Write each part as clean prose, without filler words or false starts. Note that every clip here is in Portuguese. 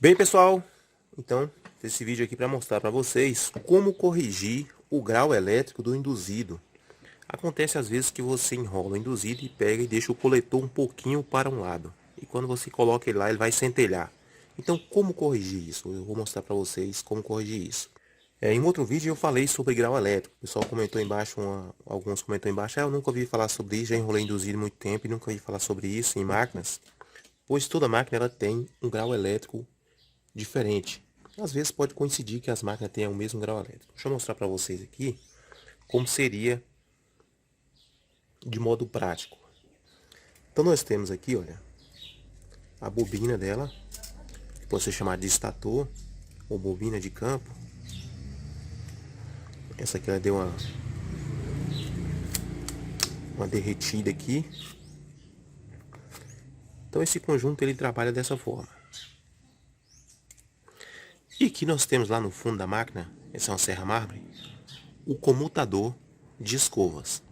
Bem, pessoal, então fiz esse vídeo aqui para mostrar para vocês como corrigir o grau elétrico do induzido. Acontece às vezes que você enrola o induzido e pega e deixa o coletor um pouquinho para um lado. E quando você coloca ele lá, ele vai centelhar. Então, como corrigir isso? Eu vou mostrar para vocês como corrigir isso. Em outro vídeo eu falei sobre grau elétrico. O pessoal comentou embaixo, alguns comentou embaixo, eu nunca ouvi falar sobre isso, já enrolei induzido há muito tempo e nunca ouvi falar sobre isso em máquinas. Pois toda máquina ela tem um grau elétrico diferente. Às vezes pode coincidir que as máquinas tenham o mesmo grau elétrico. Deixa eu mostrar para vocês aqui como seria de modo prático. Então nós temos aqui, olha, a bobina dela, que pode ser chamada de estator ou bobina de campo. Essa aqui ela deu uma derretida aqui. Então esse conjunto ele trabalha dessa forma. E aqui nós temos lá no fundo da máquina, essa é uma serra mármore, o comutador de escovas.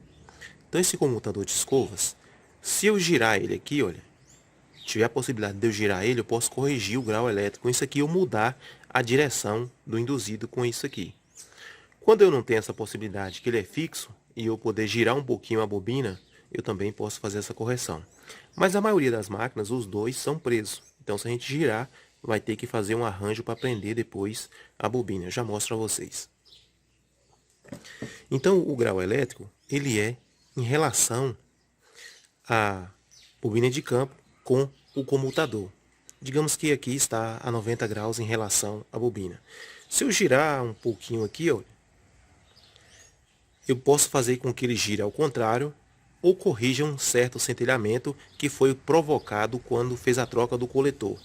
Então esse comutador de escovas, se eu girar ele aqui, olha, tiver a possibilidade de eu girar ele, eu posso corrigir o grau elétrico com isso aqui ou mudar a direção do induzido com isso aqui. Quando eu não tenho essa possibilidade, que ele é fixo, e eu poder girar um pouquinho a bobina, eu também posso fazer essa correção. Mas a maioria das máquinas, os dois são presos. Então se a gente girar, vai ter que fazer um arranjo para prender depois a bobina. Eu já mostro para vocês. Então o grau elétrico, ele é em relação à bobina de campo com o comutador. Digamos que aqui está a 90 graus em relação à bobina. Se eu girar um pouquinho aqui, ó, eu posso fazer com que ele gire ao contrário ou corrija um certo centelhamento que foi provocado quando fez a troca do coletor.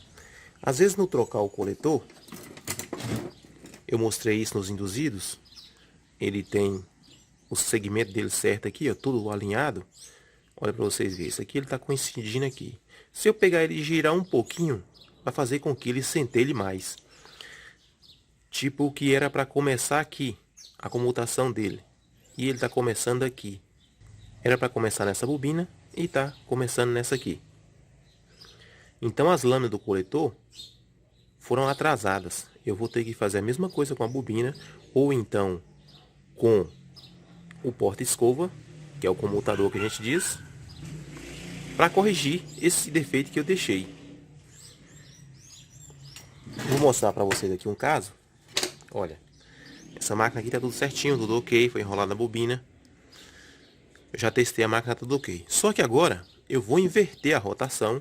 Às vezes no trocar o coletor, eu mostrei isso nos induzidos, ele tem o segmento dele certo aqui, ó, tudo alinhado. Olha para vocês verem, isso aqui ele está coincidindo aqui. Se eu pegar ele e girar um pouquinho, vai fazer com que ele centelhe mais. Tipo o que era para começar aqui, a comutação dele. E ele está começando aqui. Era para começar nessa bobina e está começando nessa aqui. Então as lâminas do coletor foram atrasadas. Eu vou ter que fazer a mesma coisa com a bobina, ou então com o porta-escova, que é o comutador que a gente diz, para corrigir esse defeito que eu deixei. Vou mostrar para vocês aqui um caso. Olha, essa máquina aqui tá tudo certinho, tudo ok, foi enrolada na bobina. Eu já testei a máquina, tudo ok. Só que agora eu vou inverter a rotação,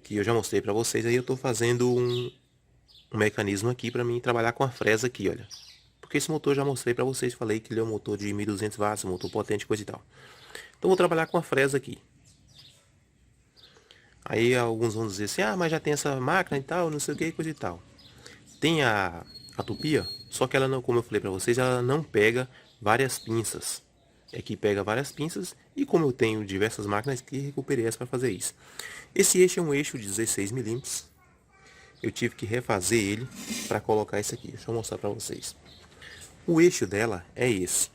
que eu já mostrei para vocês. Aí eu estou fazendo um mecanismo aqui para mim trabalhar com a fresa aqui, olha. Porque esse motor eu já mostrei para vocês, falei que ele é um motor de 1200 watts, um motor potente, coisa e tal. Então vou trabalhar com a fresa aqui. Aí alguns vão dizer assim, ah, mas já tem essa máquina e tal, não sei o que, coisa e tal. Tem a tupia, só que ela não, como eu falei para vocês, ela não pega várias pinças. Aqui pega várias pinças e como eu tenho diversas máquinas que recuperei essa para fazer isso. Esse eixo é um eixo de 16 milímetros. Eu tive que refazer ele para colocar isso aqui. Deixa eu mostrar para vocês. O eixo dela é esse.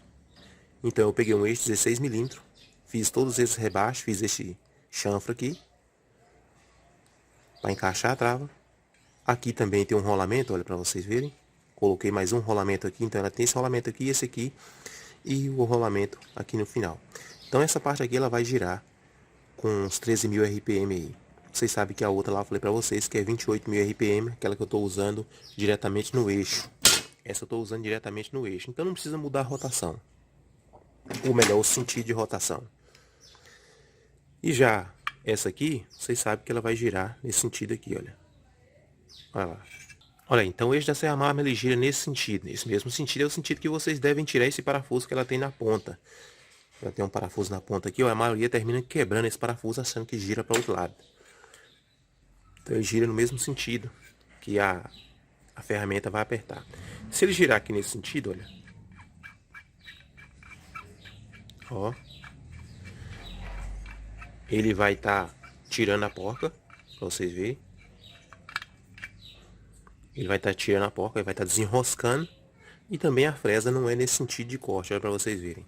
Então eu peguei um eixo de 16 milímetros, fiz todos esses rebaixos, fiz esse chanfro aqui para encaixar a trava. Aqui também tem um rolamento, olha para vocês verem. Coloquei mais um rolamento aqui, então ela tem esse rolamento aqui, esse aqui e o rolamento aqui no final. Então essa parte aqui ela vai girar com uns 13.000 RPM aí. Vocês sabem que a outra lá eu falei para vocês que é 28.000 RPM, aquela que eu estou usando diretamente no eixo. Essa eu estou usando diretamente no eixo, então não precisa mudar a rotação. Ou melhor, o sentido de rotação. E já essa aqui, vocês sabem que ela vai girar nesse sentido aqui, olha. Olha lá. Olha, então o eixo da serra mármore ele gira nesse sentido. Esse mesmo sentido é o sentido que vocês devem tirar esse parafuso que ela tem na ponta. Ela tem um parafuso na ponta aqui, ó, a maioria termina quebrando esse parafuso achando que gira para o outro lado. Então ele gira no mesmo sentido que a ferramenta vai apertar. Se ele girar aqui nesse sentido, olha. Ó. Ele vai estar tirando a porca, para vocês verem. Ele vai estar tirando a porca, ele vai estar desenroscando. E também a fresa não é nesse sentido de corte, olha para vocês verem.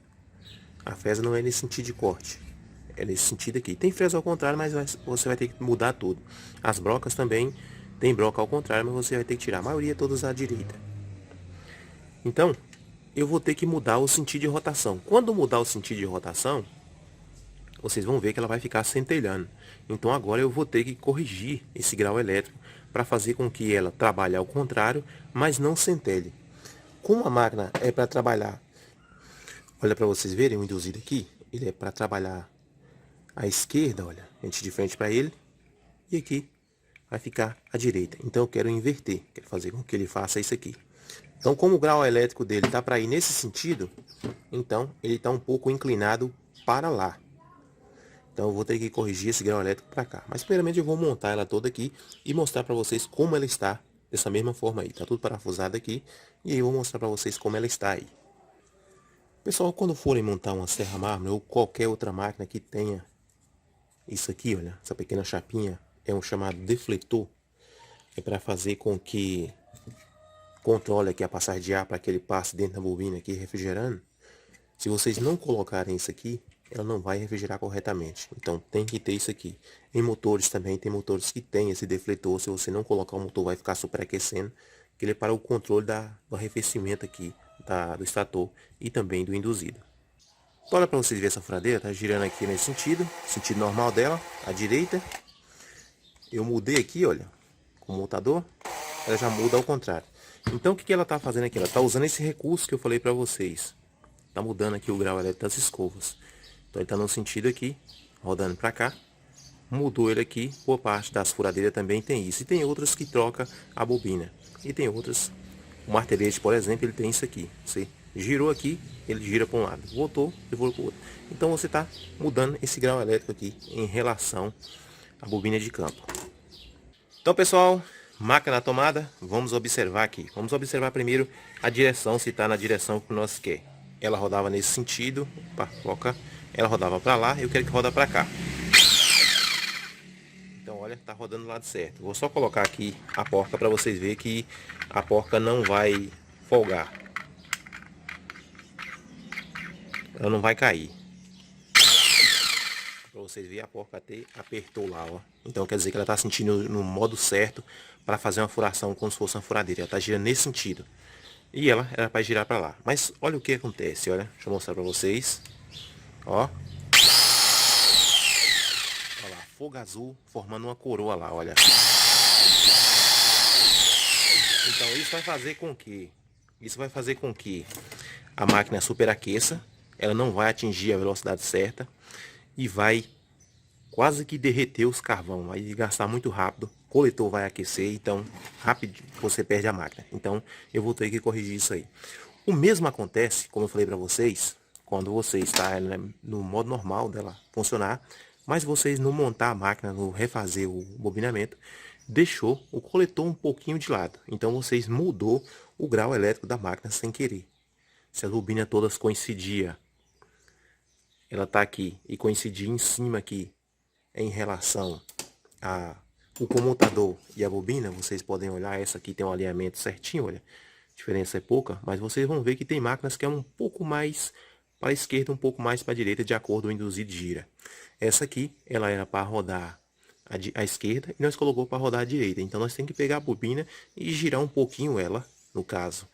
A fresa não é nesse sentido de corte. É nesse sentido aqui. Tem fresa ao contrário, mas você vai ter que mudar tudo. As brocas também Tem broca ao contrário, mas você vai ter que tirar. A maioria todas à direita. Então, eu vou ter que mudar o sentido de rotação. Quando mudar o sentido de rotação, vocês vão ver que ela vai ficar centelhando. Então agora eu vou ter que corrigir esse grau elétrico para fazer com que ela trabalhe ao contrário, mas não centelhe. Como a máquina é para trabalhar, olha para vocês verem o induzido aqui, ele é para trabalhar à esquerda, olha, a gente de frente para ele, e aqui vai ficar à direita. Então eu quero inverter, quero fazer com que ele faça isso aqui. Então como o grau elétrico dele está para ir nesse sentido, então ele está um pouco inclinado para lá. Então eu vou ter que corrigir esse grau elétrico para cá. Mas primeiramente eu vou montar ela toda aqui e mostrar para vocês como ela está dessa mesma forma aí. Tá tudo parafusado aqui e aí eu vou mostrar para vocês como ela está aí. Pessoal, quando forem montar uma serra mármore ou qualquer outra máquina que tenha isso aqui, olha, essa pequena chapinha, é um chamado defletor. É para fazer com que controle aqui a passagem de ar para que ele passe dentro da bobina aqui refrigerando. Se vocês não colocarem isso aqui, ela não vai refrigerar corretamente. Então tem que ter isso aqui. Em motores também, tem motores que tem esse defletor. Se você não colocar, o motor vai ficar superaquecendo. Que ele é para o controle do arrefecimento aqui do extrator e também do induzido. Então, olha para vocês verem essa furadeira, tá girando aqui nesse sentido normal dela, à direita. Eu mudei aqui, olha, com o mutador, ela já muda ao contrário. Então o que ela está fazendo aqui? Ela está usando esse recurso que eu falei para vocês. Está mudando aqui o grau elétrico das escovas. Então ele está no sentido aqui, rodando para cá. Mudou ele aqui, por parte das furadeiras também tem isso. E tem outras que troca a bobina. E tem outras, o martelete, por exemplo, ele tem isso aqui. Você girou aqui, ele gira para um lado. Voltou, ele voltou para o outro. Então você está mudando esse grau elétrico aqui em relação à bobina de campo. Então pessoal, máquina na tomada, vamos observar aqui. Vamos observar primeiro a direção, se está na direção que nós quer. Ela rodava nesse sentido, opa, foca. Ela rodava para lá, eu quero que roda para cá. Então olha, tá rodando do lado certo. Vou só colocar aqui a porca para vocês verem que a porca não vai folgar. Ela não vai cair. Para vocês verem, a porca até apertou lá, ó. Então quer dizer que ela está sentindo no modo certo para fazer uma furação como se fosse uma furadeira. Ela está girando nesse sentido. E ela era para girar para lá. Mas olha o que acontece, olha. Deixa eu mostrar para vocês. Ó. Olha lá, fogo azul formando uma coroa lá, olha. Então isso vai fazer com que a máquina superaqueça. Ela não vai atingir a velocidade certa e vai quase que derreter os carvão, vai gastar muito rápido, o coletor vai aquecer, então rápido você perde a máquina. Então eu vou ter que corrigir isso aí. O mesmo acontece, como eu falei para vocês, quando você está no modo normal dela funcionar, mas vocês não montar a máquina, no refazer o bobinamento, deixou o coletor um pouquinho de lado. Então vocês mudou o grau elétrico da máquina sem querer. Se as bobinas todas coincidiam, ela está aqui e coincidir em cima aqui em relação o comutador e a bobina, vocês podem olhar, essa aqui tem um alinhamento certinho, olha, a diferença é pouca, mas vocês vão ver que tem máquinas que é um pouco mais para a esquerda, um pouco mais para a direita, de acordo com o induzido gira. Essa aqui, ela era para rodar à esquerda e nós colocou para rodar à direita, então nós temos que pegar a bobina e girar um pouquinho ela, no caso.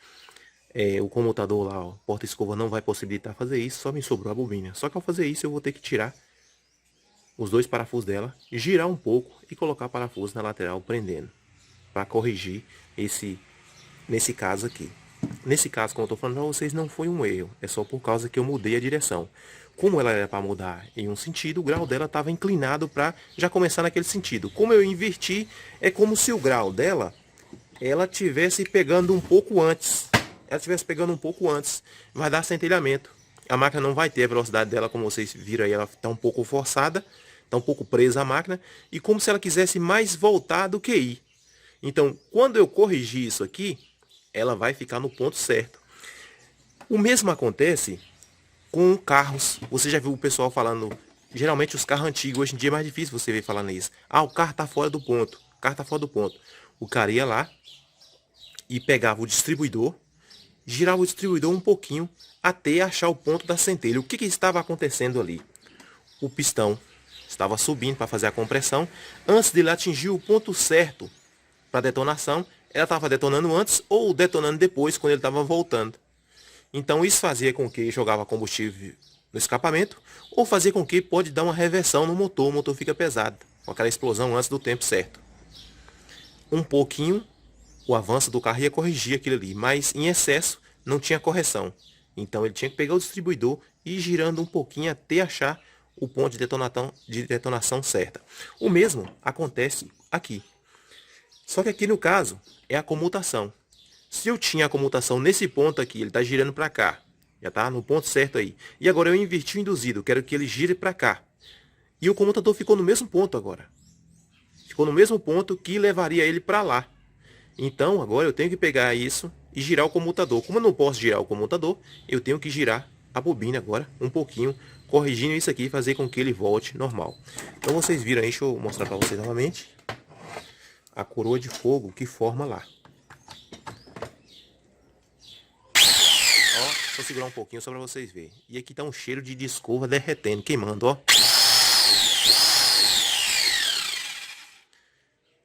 O comutador lá, o porta-escova não vai possibilitar fazer isso, só me sobrou a bobina. Só que ao fazer isso eu vou ter que tirar os dois parafusos dela, girar um pouco e colocar parafuso na lateral prendendo, para corrigir nesse caso aqui. Nesse caso, como eu estou falando para vocês, não foi um erro, é só por causa que eu mudei a direção. Como ela era para mudar em um sentido, o grau dela estava inclinado para já começar naquele sentido. Como eu inverti, é como se o grau dela, ela tivesse pegando um pouco antes. Vai dar centelhamento. A máquina não vai ter a velocidade dela, como vocês viram aí, ela está um pouco forçada, está um pouco presa a máquina, e como se ela quisesse mais voltar do que ir. Então, quando eu corrigir isso aqui, ela vai ficar no ponto certo. O mesmo acontece com carros. Você já viu o pessoal falando, geralmente os carros antigos, hoje em dia é mais difícil você ver falando isso. Ah, o carro está fora do ponto, o cara ia lá e pegava o distribuidor, girava o distribuidor um pouquinho até achar o ponto da centelha. O que estava acontecendo ali? O pistão estava subindo para fazer a compressão. Antes dele atingir o ponto certo, para detonação, ela estava detonando antes ou detonando depois, quando ele estava voltando. Então isso fazia com que jogava combustível no escapamento, ou fazia com que pode dar uma reversão no motor, o motor fica pesado, com aquela explosão antes do tempo certo. Um pouquinho, o avanço do carro ia corrigir aquilo ali, mas em excesso não tinha correção. Então ele tinha que pegar o distribuidor e ir girando um pouquinho até achar o ponto de detonação certa. O mesmo acontece aqui. Só que aqui no caso é a comutação. Se eu tinha a comutação nesse ponto aqui, ele está girando para cá. Já está no ponto certo aí. E agora eu inverti o induzido, quero que ele gire para cá. E o comutador ficou no mesmo ponto agora. Ficou no mesmo ponto que levaria ele para lá. Então agora eu tenho que pegar isso e girar o comutador. Como eu não posso girar o comutador, eu tenho que girar a bobina agora um pouquinho, corrigindo isso aqui e fazer com que ele volte normal. Então vocês viram aí, deixa eu mostrar para vocês novamente. A coroa de fogo que forma lá. Ó, vou segurar um pouquinho só para vocês verem. E aqui tá um cheiro de escova derretendo, queimando, ó.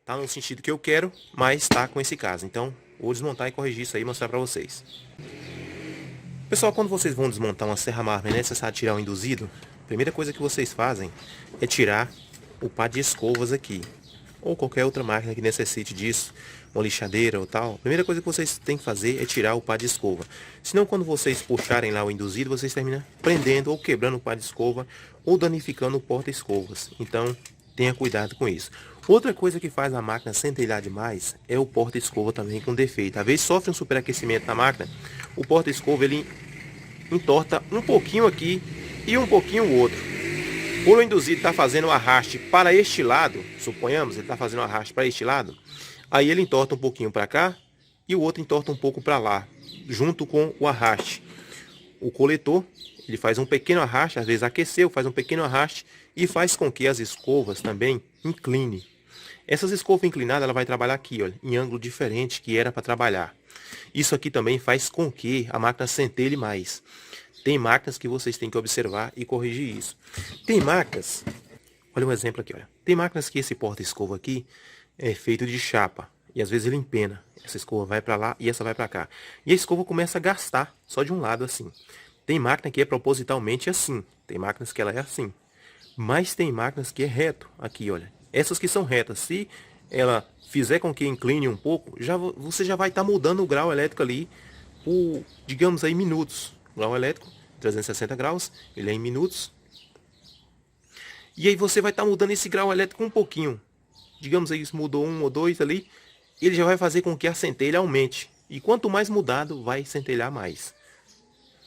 Tá no sentido que eu quero, mas tá com esse caso. Então, vou desmontar e corrigir isso aí e mostrar para vocês. Pessoal, quando vocês vão desmontar uma serra mármore, é necessário tirar o induzido. A primeira coisa que vocês fazem é tirar o par de escovas aqui. Ou qualquer outra máquina que necessite disso, uma lixadeira ou tal. A primeira coisa que vocês têm que fazer é tirar o par de escova. Senão, quando vocês puxarem lá o induzido, vocês terminam prendendo ou quebrando o par de escova ou danificando o porta-escovas. Então, tenha cuidado com isso. Outra coisa que faz a máquina centelhar demais é o porta-escova também com defeito. Às vezes sofre um superaquecimento na máquina, o porta-escova ele entorta um pouquinho aqui e um pouquinho o outro. Por o induzido estar fazendo o arraste para este lado, suponhamos, ele está fazendo o arraste para este lado, aí ele entorta um pouquinho para cá e o outro entorta um pouco para lá, junto com o arraste. O coletor, ele faz um pequeno arraste, às vezes aqueceu, faz um pequeno arraste e faz com que as escovas também inclinem. Essas escovas inclinadas, ela vai trabalhar aqui, olha, em ângulo diferente que era para trabalhar. Isso aqui também faz com que a máquina centelhe mais. Tem máquinas que vocês têm que observar e corrigir isso. Tem máquinas, olha um exemplo aqui, olha. Tem máquinas que esse porta-escova aqui é feito de chapa. E às vezes ele empena. Essa escova vai para lá e essa vai para cá. E a escova começa a gastar só de um lado assim. Tem máquina que é propositalmente assim. Tem máquinas que ela é assim. Mas tem máquinas que é reto. Aqui, olha. Essas que são retas. Se ela fizer com que incline um pouco, você já vai estar mudando o grau elétrico ali por, digamos aí, minutos. O grau elétrico, 360 graus, ele é em minutos. E aí você vai estar mudando esse grau elétrico um pouquinho. Digamos aí, isso mudou 1 ou 2 ali. Ele já vai fazer com que a centelha aumente. E quanto mais mudado, vai centelhar mais.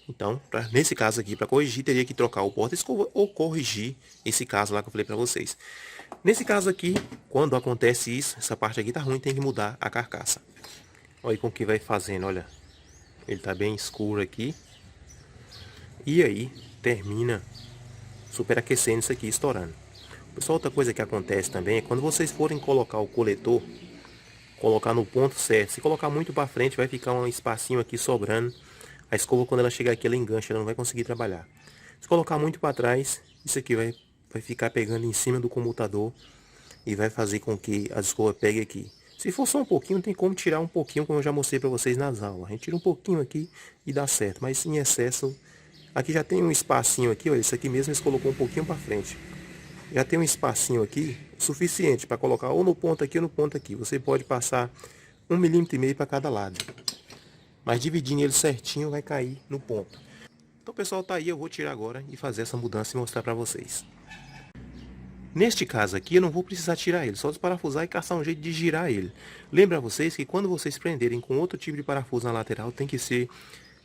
Então, nesse caso aqui, para corrigir, teria que trocar o porta-escova ou corrigir esse caso lá que eu falei para vocês. Nesse caso aqui, quando acontece isso, essa parte aqui tá ruim, tem que mudar a carcaça. Olha como que vai fazendo, olha. Ele tá bem escuro aqui. E aí, termina superaquecendo isso aqui, estourando. Pessoal, outra coisa que acontece também é quando vocês forem colocar o coletor, colocar no ponto certo. Se colocar muito para frente, vai ficar um espacinho aqui sobrando. A escova, quando ela chegar aqui, ela engancha, ela não vai conseguir trabalhar. Se colocar muito para trás, isso aqui vai ficar pegando em cima do comutador e vai fazer com que a escova pegue aqui. Se for só um pouquinho, tem como tirar um pouquinho, como eu já mostrei para vocês nas aulas. A gente tira um pouquinho aqui e dá certo, mas em excesso, aqui já tem um espacinho aqui, olha, isso aqui mesmo eles colocou um pouquinho para frente. Já tem um espacinho aqui suficiente para colocar ou no ponto aqui ou no ponto aqui. Você pode passar 1,5 mm para cada lado. Mas dividindo ele certinho vai cair no ponto. Então pessoal, tá aí, eu vou tirar agora e fazer essa mudança e mostrar para vocês. Neste caso aqui eu não vou precisar tirar ele, só desparafusar e caçar um jeito de girar ele. Lembra vocês que quando vocês prenderem com outro tipo de parafuso na lateral, tem que ser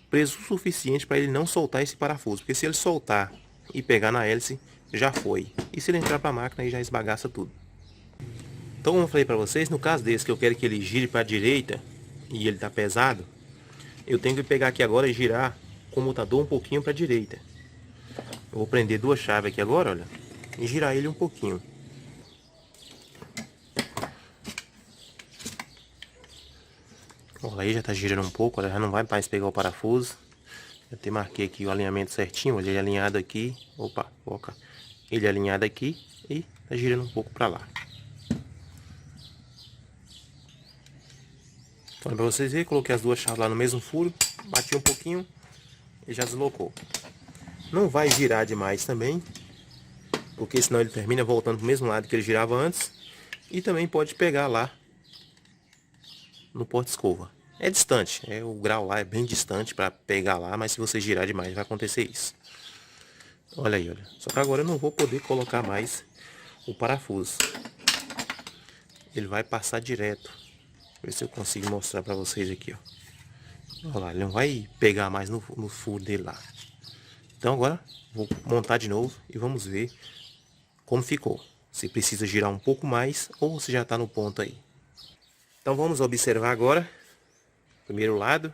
preso o suficiente para ele não soltar esse parafuso. Porque se ele soltar e pegar na hélice, já foi. E se ele entrar para a máquina, aí já esbagaça tudo. Então como eu falei para vocês, no caso desse que eu quero que ele gire para a direita e ele tá pesado, eu tenho que pegar aqui agora e girar o comutador um pouquinho para a direita. Eu vou prender 2 chaves aqui agora, olha, e girar ele um pouquinho. Olha aí, já tá girando um pouco, olha, já não vai mais pegar o parafuso. Eu até marquei aqui o alinhamento certinho, olha, ele é alinhado aqui. Opa, foca. Ele é alinhado aqui e tá girando um pouco para lá. Então, para vocês verem, coloquei as duas chaves lá no mesmo furo, bati um pouquinho e já deslocou. Não vai girar demais também, porque senão ele termina voltando para o mesmo lado que ele girava antes. E também pode pegar lá no porta-escova. É distante, o grau lá é bem distante para pegar lá, mas se você girar demais vai acontecer isso. Olha aí, olha. Só que agora eu não vou poder colocar mais o parafuso. Ele vai passar direto. Ver se eu consigo mostrar para vocês aqui, ó. Olha lá, ele não vai pegar mais no furo dele lá. Então agora vou montar de novo e vamos ver como ficou. Se precisa girar um pouco mais ou se já está no ponto aí. Então vamos observar agora. Primeiro lado.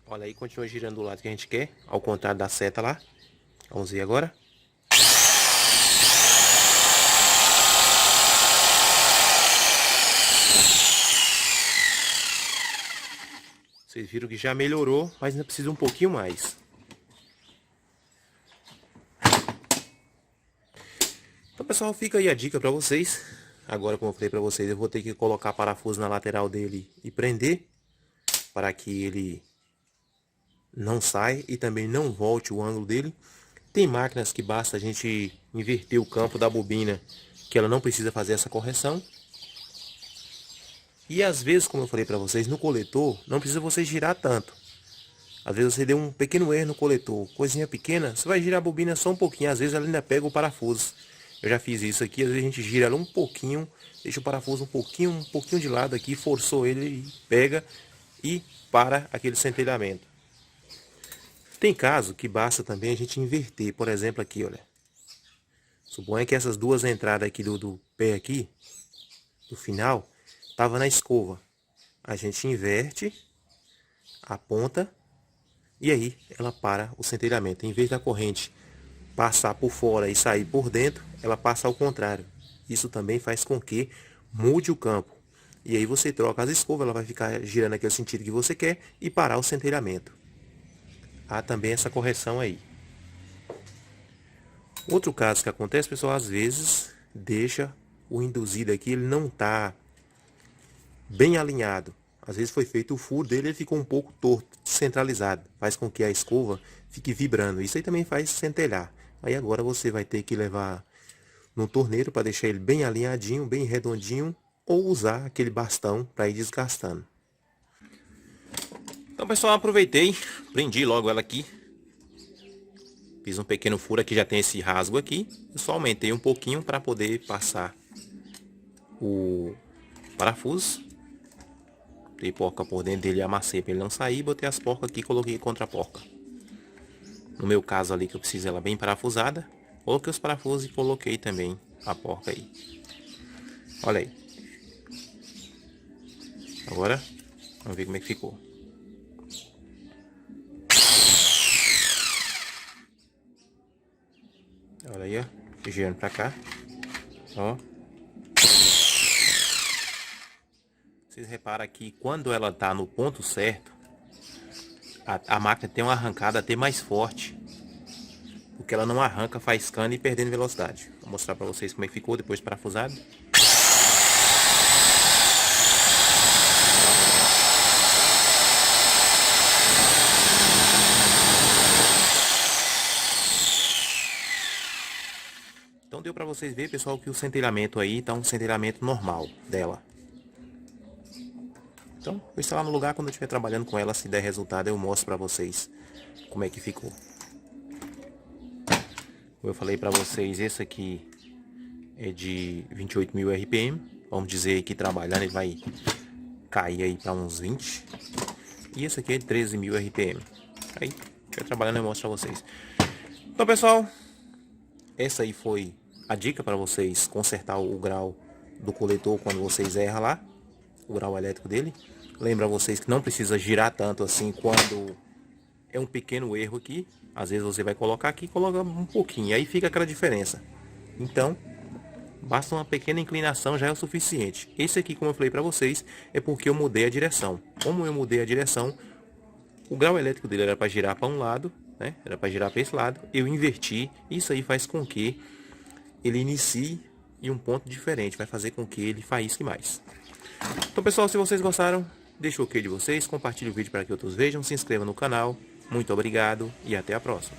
Olha aí, continua girando do lado que a gente quer, ao contrário da seta lá. Vamos ver agora. Vocês viram que já melhorou, mas ainda precisa um pouquinho mais. Então, pessoal, fica aí a dica para vocês. Agora, como eu falei para vocês, eu vou ter que colocar parafuso na lateral dele e prender, para que ele não saia e também não volte o ângulo dele. Tem máquinas que basta a gente inverter o campo da bobina, que ela não precisa fazer essa correção. E às vezes, como eu falei para vocês, no coletor, não precisa você girar tanto. Às vezes você deu um pequeno erro no coletor, coisinha pequena, você vai girar a bobina só um pouquinho, às vezes ela ainda pega o parafuso. Eu já fiz isso aqui, às vezes a gente gira ela um pouquinho, deixa o parafuso um pouquinho de lado aqui, forçou ele e pega e para aquele centelhamento. Tem caso que basta também a gente inverter, por exemplo aqui, olha. Suponha que essas duas entradas aqui do pé aqui, do final, tava na escova. A gente inverte a ponta e aí ela para o centelhamento. Em vez da corrente passar por fora e sair por dentro, ela passa ao contrário. Isso também faz com que mude o campo. E aí você troca as escovas, ela vai ficar girando naquele sentido que você quer e parar o centelhamento. Há também essa correção aí. Outro caso que acontece, pessoal, às vezes deixa o induzido aqui, ele não está bem alinhado. Às vezes foi feito o furo dele, ele ficou um pouco torto, centralizado. Faz com que a escova fique vibrando. Isso aí também faz centelhar. Aí agora você vai ter que levar no torneiro para deixar ele bem alinhadinho, bem redondinho, ou usar aquele bastão para ir desgastando. Então, pessoal, aproveitei, prendi logo ela aqui. Fiz um pequeno furo aqui, já tem esse rasgo aqui. Eu só aumentei um pouquinho para poder passar o parafuso. Botei porca por dentro dele e amassei para ele não sair. Botei as porcas aqui e coloquei contra a porca. No meu caso ali que eu preciso ela bem parafusada, coloquei os parafusos e coloquei também a porca aí. Olha aí. Agora, vamos ver como é que ficou. Olha aí, ó. Girando pra cá. Ó. Vocês reparam que quando ela tá no ponto certo, a máquina tem uma arrancada até mais forte. Porque ela não arranca faiscando e perdendo velocidade. Vou mostrar pra vocês como é que ficou depois de parafusado. Então deu pra vocês verem, pessoal, que o centelhamento aí tá um centelhamento normal dela. Então, vou instalar no lugar, quando eu estiver trabalhando com ela, se der resultado, eu mostro pra vocês como é que ficou. Como eu falei pra vocês, esse aqui é de 28.000 RPM. Vamos dizer que trabalhando ele vai cair aí pra uns 20. E esse aqui é de 13.000 RPM. Aí, estiver trabalhando, eu mostro pra vocês. Então, pessoal, essa aí foi a dica para vocês consertar o grau do coletor quando vocês erram lá, o grau elétrico dele. Lembra vocês que não precisa girar tanto assim quando é um pequeno erro aqui. Às vezes você vai colocar aqui e coloca um pouquinho, aí fica aquela diferença. Então, basta uma pequena inclinação já é o suficiente. Esse aqui, como eu falei para vocês, é porque eu mudei a direção. Como eu mudei a direção, o grau elétrico dele era para girar para um lado, né? Era para girar para esse lado. Eu inverti. Isso aí faz com que ele inicie em um ponto diferente. Vai fazer com que ele faísque mais. Então, pessoal, se vocês gostaram, deixa o ok de vocês, compartilhe o vídeo para que outros vejam, se inscreva no canal. Muito obrigado e até a próxima.